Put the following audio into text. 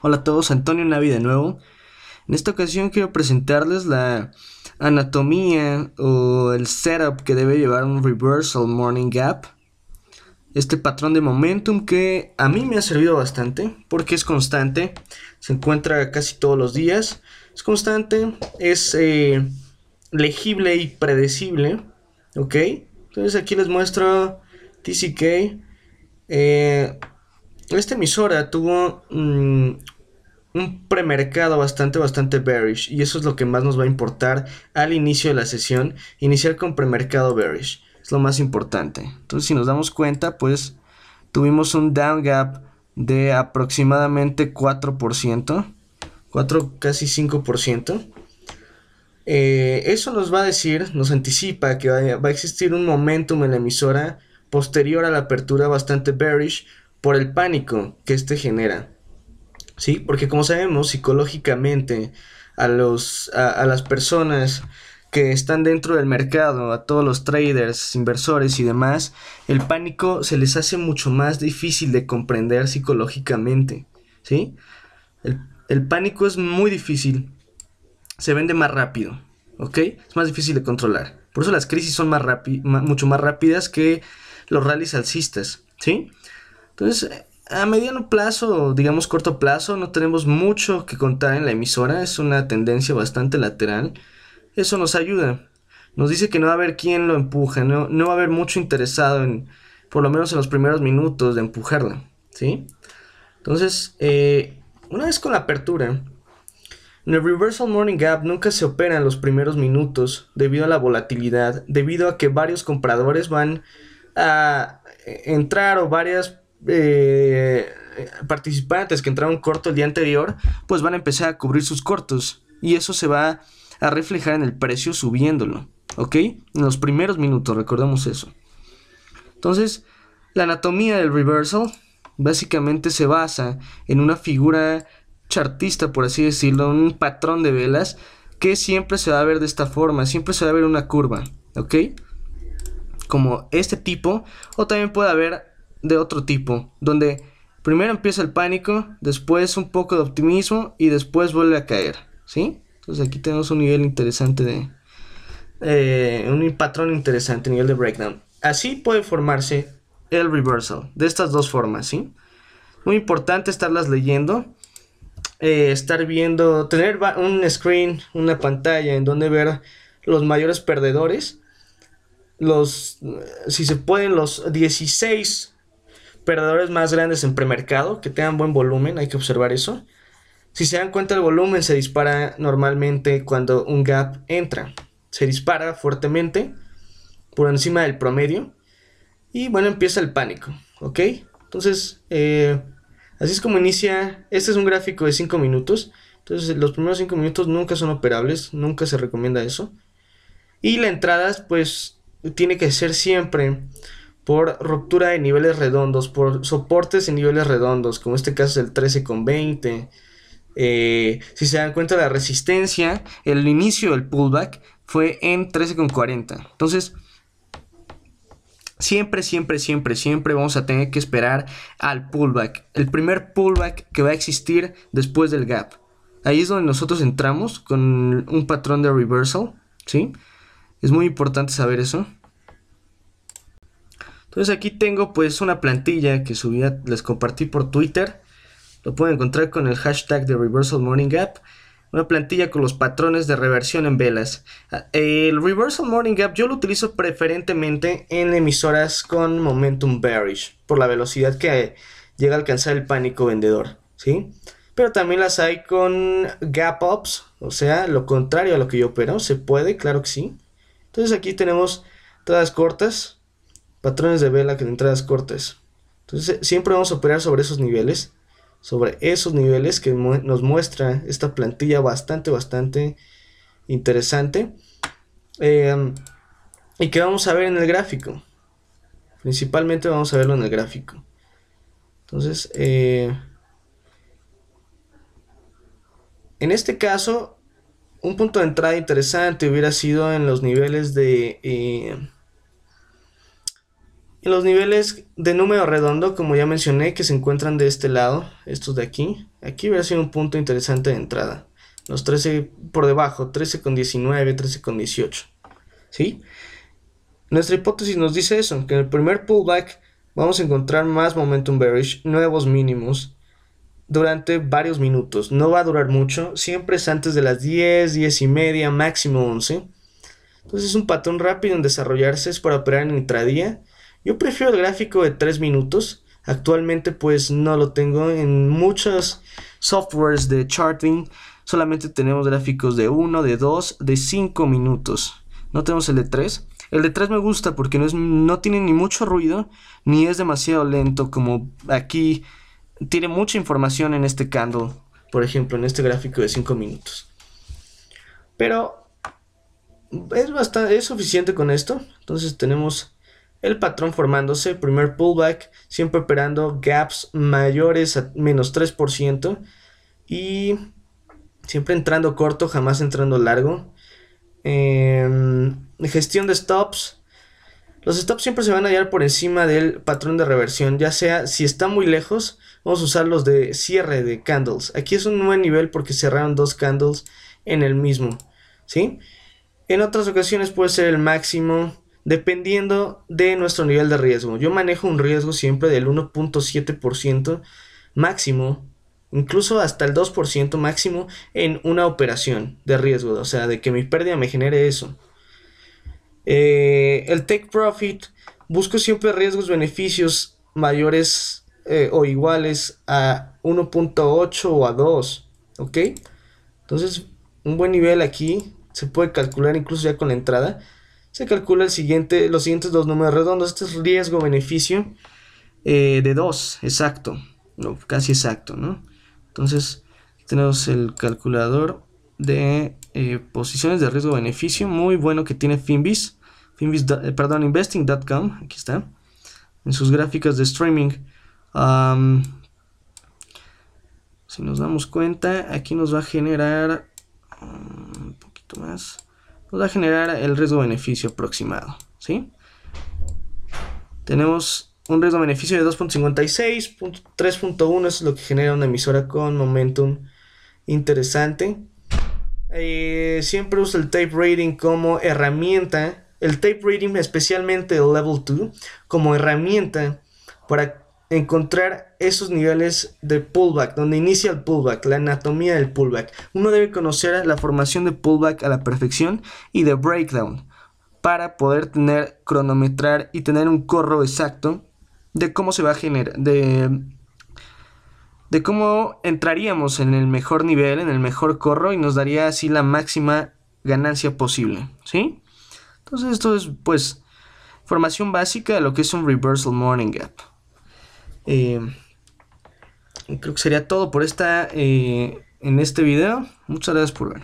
Hola a todos, Antonio Navi de nuevo. En esta ocasión quiero presentarles la anatomía o el setup que debe llevar un reversal morning gap. Este patrón de momentum que a mí me ha servido bastante porque es constante, se encuentra casi todos los días, es constante, es legible y predecible, ¿ok? Entonces aquí les muestro TCK. Esta emisora tuvo un premercado bastante bearish, y eso es lo que más nos va a importar al inicio de la sesión. Iniciar con premercado bearish es lo más importante. Entonces, si nos damos cuenta, pues tuvimos un down gap de aproximadamente 4%, 4 casi 5%. Eso nos va a decir, nos anticipa que va a existir un momentum en la emisora posterior a la apertura bastante bearish por el pánico que este genera. Sí, porque como sabemos, psicológicamente a las personas que están dentro del mercado, a todos los traders, inversores y demás, el pánico se les hace mucho más difícil de comprender psicológicamente, ¿sí? El pánico es muy difícil, se vende más rápido, ¿ok? Es más difícil de controlar. Por eso las crisis son mucho más rápidas que los rallies alcistas, ¿sí? Entonces, a mediano plazo, digamos corto plazo, no tenemos mucho que contar en la emisora. Es una tendencia bastante lateral. Eso nos ayuda. Nos dice que no va a haber quien lo empuje. No va a haber mucho interesado en, por lo menos en los primeros minutos, de empujarla. ¿Sí? Entonces, una vez con la apertura, en el Reversal Morning Gap nunca se opera en los primeros minutos debido a la volatilidad, debido a que varios compradores van a entrar, o varias participantes que entraron corto el día anterior, pues van a empezar a cubrir sus cortos, y eso se va a reflejar en el precio subiéndolo, ¿ok? En los primeros minutos, recordemos eso. Entonces, la anatomía del reversal básicamente se basa en una figura chartista, por así decirlo, un patrón de velas que siempre se va a ver de esta forma, siempre se va a ver una curva, ¿ok? Como este tipo, o también puede haber de otro tipo, donde primero empieza el pánico, después un poco de optimismo y después vuelve a caer, ¿sí? Entonces aquí tenemos un nivel interesante de... un patrón interesante, nivel de breakdown. Así puede formarse el reversal, de estas dos formas, ¿sí? Muy importante estarlas leyendo, estar viendo, tener un screen, una pantalla en donde ver los mayores perdedores, si se pueden, los 16 perdedores más grandes en premercado, que tengan buen volumen, hay que observar eso. Si se dan cuenta, el volumen se dispara normalmente cuando un gap entra, se dispara fuertemente por encima del promedio, y bueno, empieza el pánico, ¿ok? Entonces, así es como inicia. Este es un gráfico de 5 minutos. Entonces, los primeros 5 minutos nunca son operables, nunca se recomienda eso. Y la entrada, pues, tiene que ser siempre por ruptura de niveles redondos, por soportes en niveles redondos, como este caso es el 13,20. Si se dan cuenta, la resistencia, el inicio del pullback fue en 13,40. Entonces, siempre vamos a tener que esperar al pullback, el primer pullback que va a existir después del gap. Ahí es donde nosotros entramos con un patrón de reversal, ¿sí? Es muy importante saber eso. Entonces aquí tengo pues una plantilla que subí, les compartí por Twitter. Lo pueden encontrar con el hashtag de Reversal Morning Gap. Una plantilla con los patrones de reversión en velas. El Reversal Morning Gap yo lo utilizo preferentemente en emisoras con momentum bearish, por la velocidad que llega a alcanzar el pánico vendedor, ¿sí? Pero también las hay con gap ups, o sea, lo contrario a lo que yo opero. Se puede, claro que sí. Entonces aquí tenemos entradas cortas, patrones de vela con entradas cortas. Entonces siempre vamos a operar sobre esos niveles, que nos muestra esta plantilla bastante interesante, eh, y que vamos a ver en el gráfico. Principalmente vamos a verlo en el gráfico. Entonces, en este caso, un punto de entrada interesante hubiera sido en los niveles de los niveles de número redondo, como ya mencioné, que se encuentran de este lado, estos de aquí. Aquí hubiera sido un punto interesante de entrada. Los 13 por debajo, 13,19, 13,18. ¿Sí? Nuestra hipótesis nos dice eso, que en el primer pullback vamos a encontrar más momentum bearish, nuevos mínimos, durante varios minutos. No va a durar mucho, siempre es antes de las 10, 10 y media, máximo 11. Entonces es un patrón rápido en desarrollarse, es para operar en intradía. Yo prefiero el gráfico de 3 minutos. Actualmente pues no lo tengo en muchos softwares de charting. Solamente tenemos gráficos de 1, de 2, de 5 minutos. No tenemos el de 3. El de 3 me gusta porque no tiene ni mucho ruido, ni es demasiado lento como aquí. Tiene mucha información en este candle, por ejemplo, en este gráfico de 5 minutos. Pero es suficiente con esto. Entonces tenemos el patrón formándose, primer pullback, siempre operando gaps mayores a menos 3% y siempre entrando corto, jamás entrando largo. Gestión de stops. Los stops siempre se van a hallar por encima del patrón de reversión, ya sea si está muy lejos, vamos a usar los de cierre de candles. Aquí es un buen nivel porque cerraron dos candles en el mismo, ¿sí? En otras ocasiones puede ser el máximo, dependiendo de nuestro nivel de riesgo. Yo manejo un riesgo siempre del 1.7% máximo, incluso hasta el 2% máximo en una operación de riesgo, o sea, de que mi pérdida me genere eso. El take profit, busco siempre riesgos beneficios mayores o iguales a 1.8 o a 2, ¿ok? Entonces un buen nivel aquí se puede calcular incluso ya con la entrada. Se calcula los siguientes dos números redondos. Este es riesgo beneficio de 2, exacto, no, casi exacto, ¿no? Entonces tenemos el calculador de posiciones de riesgo beneficio, muy bueno, que tiene Finviz, investing.com, aquí está, en sus gráficas de streaming. Si nos damos cuenta, aquí nos va a generar un poquito más, nos va a generar el riesgo beneficio aproximado, ¿sí? Tenemos un riesgo beneficio de 2.56, 3.1, es lo que genera una emisora con momentum interesante. Siempre uso el tape rating como herramienta, el tape rating especialmente el level 2 como herramienta para encontrar esos niveles de pullback, donde inicia el pullback, la anatomía del pullback. Uno debe conocer la formación de pullback a la perfección y de breakdown para poder cronometrar y tener un corro exacto de cómo se va a generar, de cómo entraríamos en el mejor nivel, en el mejor corro, y nos daría así la máxima ganancia posible, ¿sí? Entonces esto es pues formación básica de lo que es un reversal morning gap. Creo que sería todo por en este video. Muchas gracias por ver.